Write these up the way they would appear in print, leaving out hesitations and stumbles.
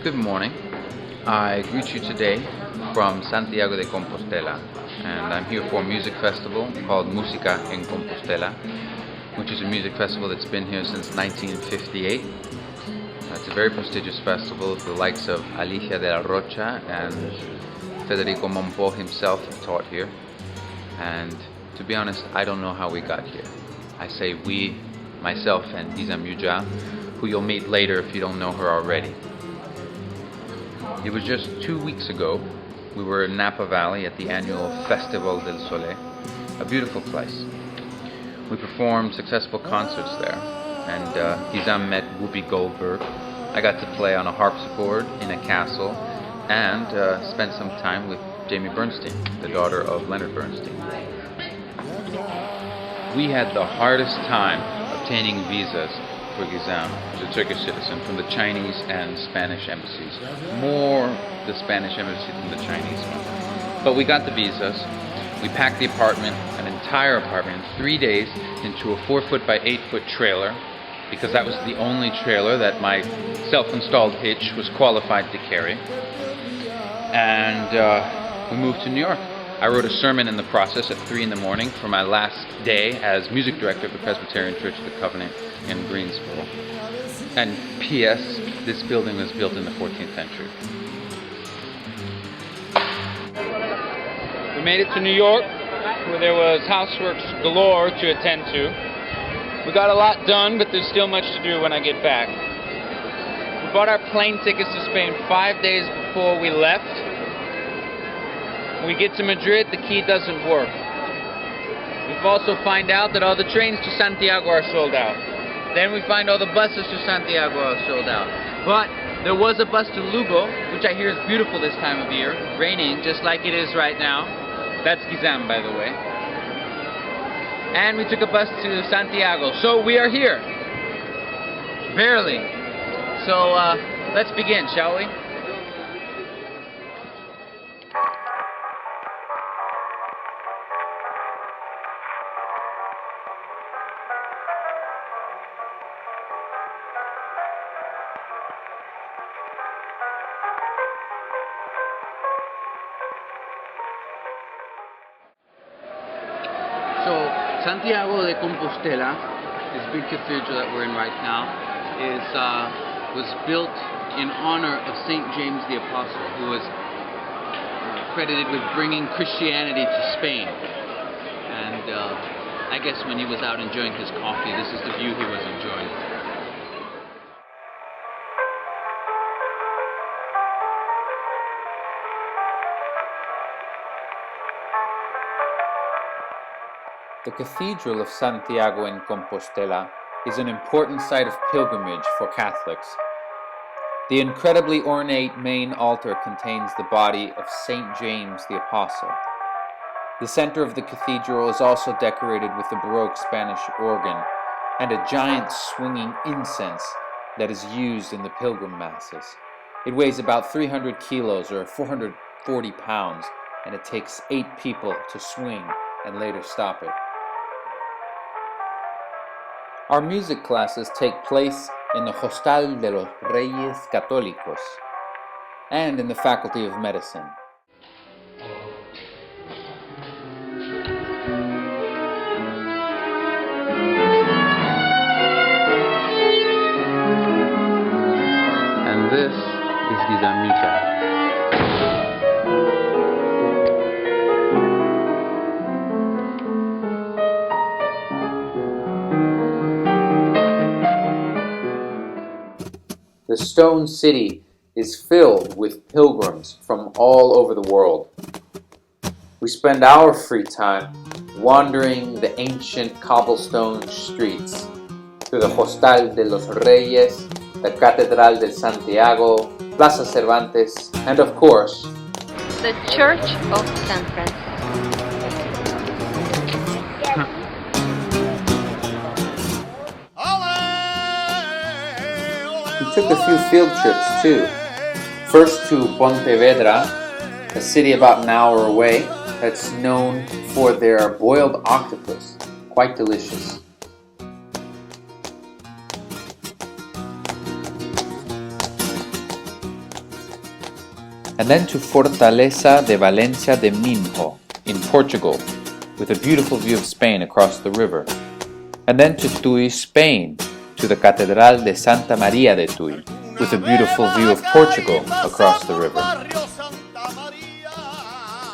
Good morning. I greet you today from Santiago de Compostela, and I'm here for a music festival called Musica in Compostela, which is a music festival that's been here since 1958. It's a very prestigious festival. The likes of Alicia de la Rocha and Federico Monpó himself have taught here, and to be honest, I don't know how we got here. I say we, myself and Musica, who you'll meet later if you don't know her already. It was just 2 weeks ago. We were in Napa Valley at the annual Festival del Sole, a beautiful place. We performed successful concerts there, and Gizam met Whoopi Goldberg. I got to play on a harpsichord in a castle, and spent some time with Jamie Bernstein, the daughter of Leonard Bernstein. We had the hardest time obtaining visas for Gizam, who's a Turkish citizen, from the Chinese and Spanish embassies. More the Spanish embassy than the Chinese one. But we got the visas. We packed the apartment, an entire apartment, in 3 days into a 4-foot by 8-foot trailer, because that was the only trailer that my self-installed hitch was qualified to carry. And we moved to New York. I wrote a sermon in the process at 3 in the morning for my last day as music director of the Presbyterian Church of the Covenant in Greensboro. And P.S., this building was built in the 14th century. We made it to New York, where there was housework galore to attend to. We got a lot done, but there's still much to do when I get back. We bought our plane tickets to Spain 5 days before we left. When we get to Madrid, the key doesn't work. We've also find out that all the trains to Santiago are sold out. Then we find all the buses to Santiago are sold out. But there was a bus to Lugo, which I hear is beautiful this time of year, raining just like it is right now. That's Gizam, by the way. And we took a bus to Santiago, so we are here. Barely. So let's begin, shall we? So, Santiago de Compostela, this big cathedral that we're in right now, was built in honor of St. James the Apostle, who was credited with bringing Christianity to Spain. And I guess when he was out enjoying his coffee, this is the view he was enjoying. The Cathedral of Santiago in Compostela is an important site of pilgrimage for Catholics. The incredibly ornate main altar contains the body of St. James the Apostle. The center of the cathedral is also decorated with a Baroque Spanish organ and a giant swinging incense that is used in the pilgrim masses. It weighs about 300 kilos or 440 pounds, and it takes 8 people to swing and later stop it. Our music classes take place in the Hostal de los Reyes Católicos and in the Faculty of Medicine. And this is Musica. The stone city is filled with pilgrims from all over the world. We spend our free time wandering the ancient cobblestone streets through the Hostal de los Reyes, the Catedral de Santiago, Plaza Cervantes, and of course, the Church of San Francisco. We took a few field trips too. First to Pontevedra, a city about an hour away that's known for their boiled octopus, quite delicious. and then to Fortaleza de Valencia de Minho in Portugal, with a beautiful view of Spain across the river, and then to Tui, Spain, to the Catedral de Santa Maria de Tui, with a beautiful view of Portugal across the river.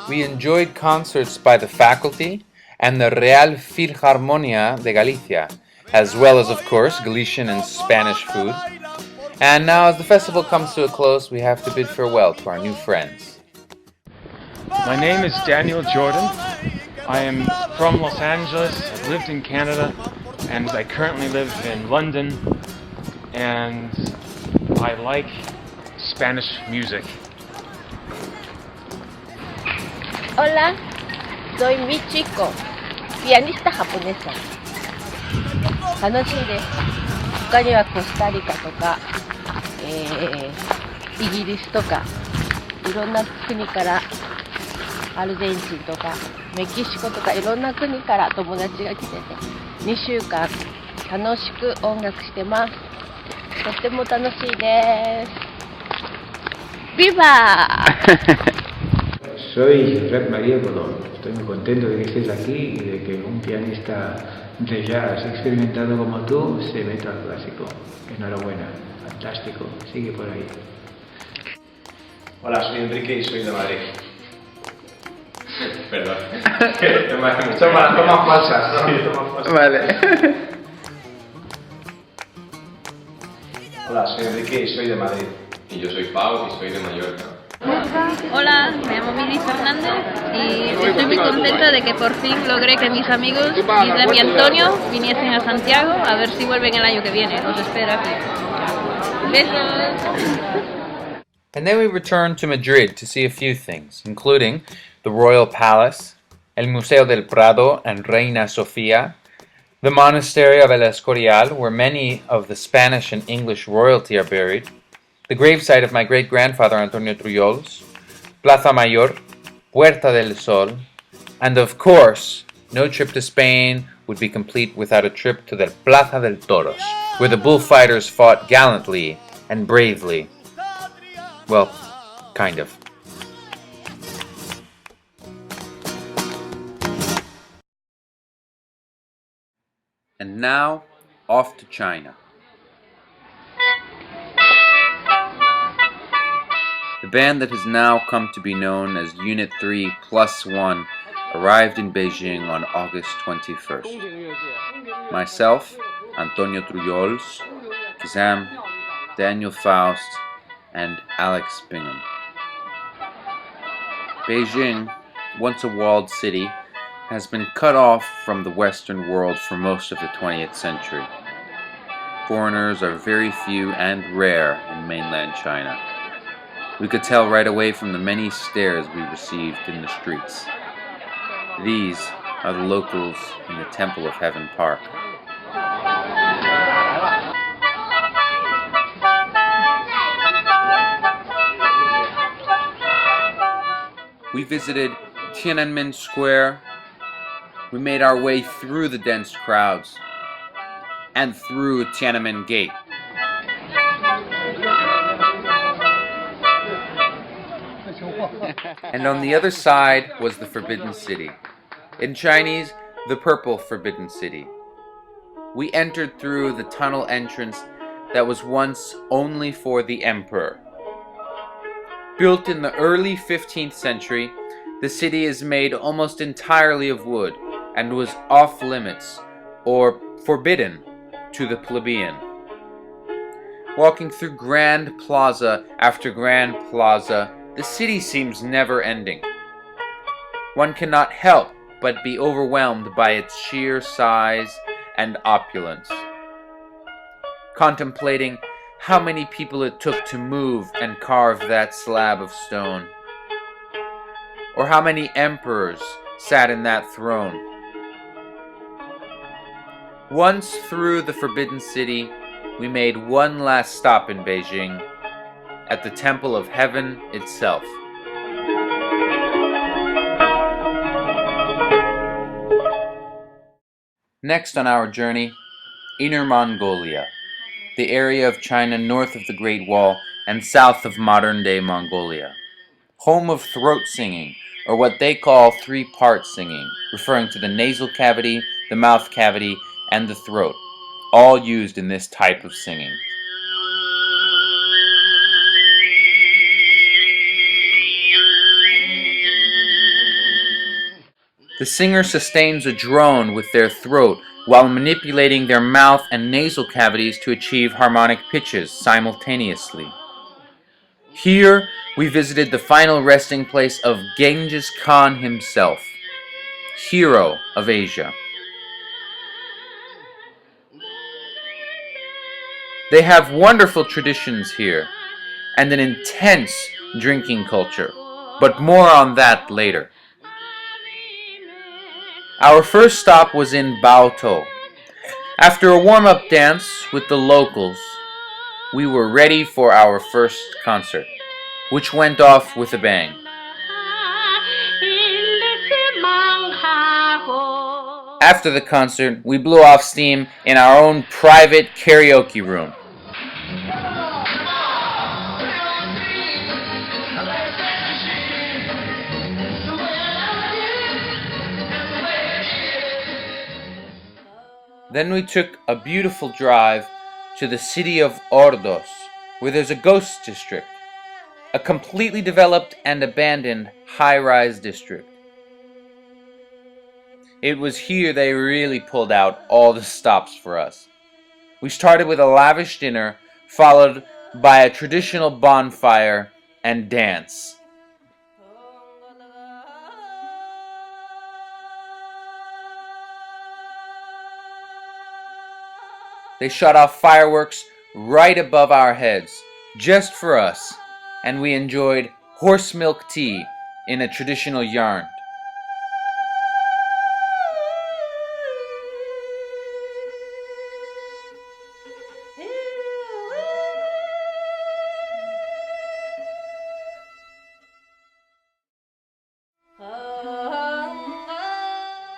We enjoyed concerts by the faculty and the Real Filharmonia de Galicia, as well as, of course, Galician and Spanish food. And now, as the festival comes to a close, we have to bid farewell to our new friends. My name is Daniel Jordan. I am from Los Angeles. I've lived in Canada, and I currently live in London, and I like Spanish music. Hola, soy Michiko, pianista japonesa. 楽しいです。他にはコスタリカとか、イギリスとか、いろんな国から、アルゼンチンとか、メキシコとかいろんな国から友達が来てて、2週間楽しく音楽してます。とっても楽しいです。¡Viva! Soy Josep María Colón. Estoy muy contento de que estés aquí y de que un pianista de jazz experimentado como tú se meta al clásico. Enhorabuena, fantástico, sigue por ahí. Hola, soy Enrique y soy de Madrid. Perdón. Son tomas falsas, ¿no? Vale. Hola, soy Enrique y soy de Madrid. Y yo soy Pau y soy de Mallorca. Hola, me llamo Miri Fernández y estoy muy contenta de que por fin logré que mis amigos Islam y Antonio viniesen a Santiago, a ver si vuelven el año que viene. Os espero aquí. Besos. And then we returned to Madrid to see a few things, including the Royal Palace, el Museo del Prado and Reina Sofía, the Monastery of El Escorial, where many of the Spanish and English royalty are buried, the gravesite of my great-grandfather Antonio Truyols, Plaza Mayor, Puerta del Sol, and of course, no trip to Spain would be complete without a trip to the Plaza del Toros, where the bullfighters fought gallantly and bravely. Well, kind of. And now, off to China. The band that has now come to be known as Unit 3+1 arrived in Beijing on August 21st. Myself, Antonio Truyols, Kazam, Daniel Faust, and Alex Bingham. Beijing, once a walled city, has been cut off from the Western world for most of the 20th century. Foreigners are very few and rare in mainland China. We could tell right away from the many stares we received in the streets. These are the locals in the Temple of Heaven Park. We visited Tiananmen Square. We made our way through the dense crowds and through Tiananmen Gate. And on the other side was the Forbidden City. In Chinese, the Purple Forbidden City. We entered through the tunnel entrance that was once only for the emperor. Built in the early 15th century, the city is made almost entirely of wood and was off limits, or forbidden, to the plebeian. Walking through Grand Plaza after Grand Plaza, the city seems never ending. One cannot help but be overwhelmed by its sheer size and opulence. Contemplating how many people it took to move and carve that slab of stone, or how many emperors sat in that throne. Once through the Forbidden City, we made one last stop in Beijing, at the Temple of Heaven itself. Next on our journey, Inner Mongolia, the area of China north of the Great Wall and south of modern-day Mongolia. home of throat singing, or what they call three-part singing, referring to the nasal cavity, the mouth cavity, and the throat, all used in this type of singing. The singer sustains a drone with their throat while manipulating their mouth and nasal cavities to achieve harmonic pitches simultaneously. Here, we visited the final resting place of Genghis Khan himself, hero of Asia. They have wonderful traditions here, and an intense drinking culture, but more on that later. Our first stop was in Baotou. After a warm-up dance with the locals, we were ready for our first concert, which went off with a bang. After the concert, we blew off steam in our own private karaoke room. Then we took a beautiful drive to the city of Ordos, where there's a ghost district, a completely developed and abandoned high-rise district. It was here they really pulled out all the stops for us. We started with a lavish dinner, followed by a traditional bonfire and dance. They shot off fireworks right above our heads, just for us, and we enjoyed horse milk tea in a traditional yarn.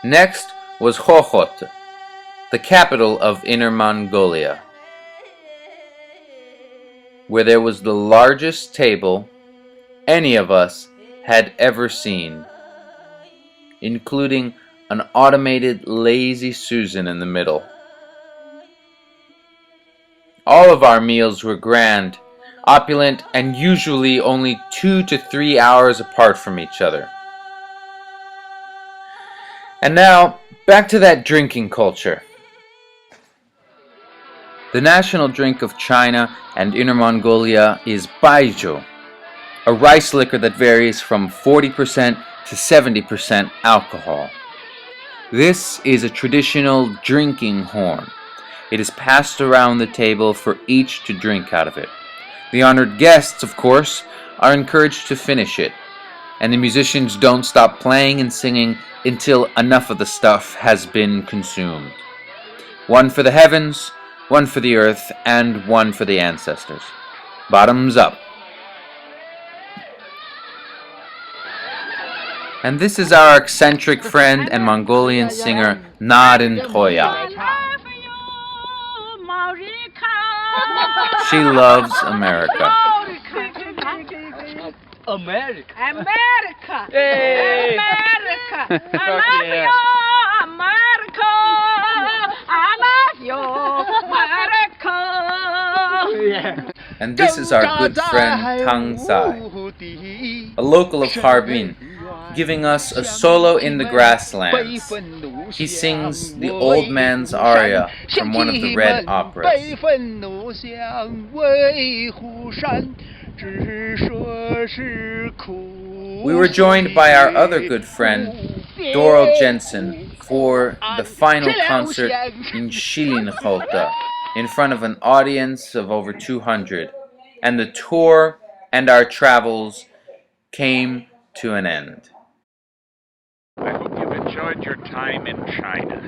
Next was Khokhot, the capital of Inner Mongolia, where there was the largest table any of us had ever seen, including an automated lazy Susan in the middle. All of our meals were grand, opulent, and usually only 2 to 3 hours apart from each other. And now, back to that drinking culture. The national drink of China and Inner Mongolia is baijiu, a rice liquor that varies from 40% to 70% alcohol. This is a traditional drinking horn. It is passed around the table for each to drink out of it. The honored guests, of course, are encouraged to finish it, and the musicians don't stop playing and singing until enough of the stuff has been consumed. One for the heavens, one for the earth, and one for the ancestors. Bottoms up. And this is our eccentric friend and Mongolian singer Narin Toya. She loves America. America. America. Hey. America. I love you, America. I love you, America. And this is our good friend Tang Sai, a local of Harbin, giving us a solo in the grasslands. He sings the old man's aria from one of the Red Operas. We were joined by our other good friend, Doral Jensen, for the final concert in Shilinhota, in front of an audience of over 200, and the tour and our travels came to an end. I hope you've enjoyed your time in China.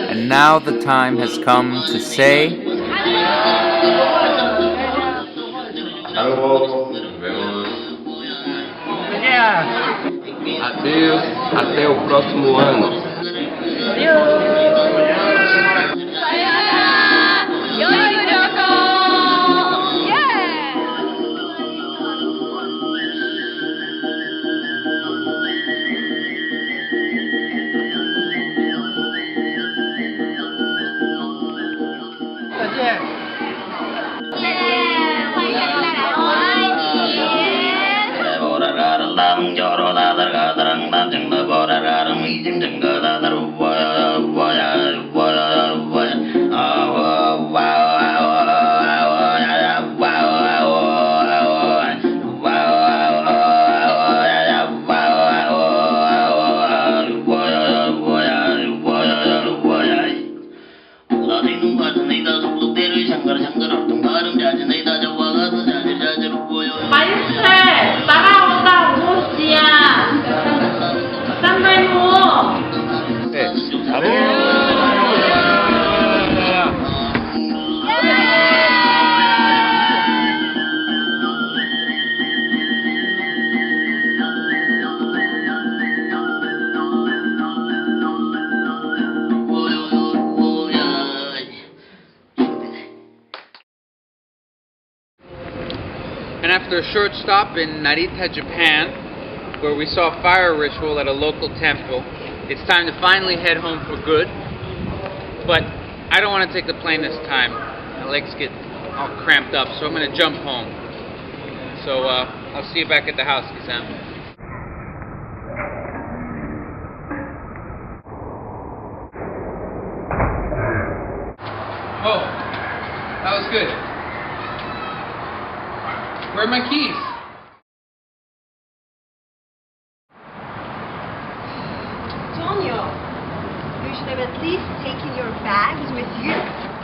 And now the time has come to say Saludos, nos vemos. Adeus, até o próximo ano. after a short stop in Narita, Japan, where we saw a fire ritual at a local temple, it's time to finally head home for good. But I don't want to take the plane this time. My legs get all cramped up, so I'm going to jump home. So I'll see you back at the house, Kizam. Oh, that was good. Where are my keys? Antonio, you should have at least taken your bags with you.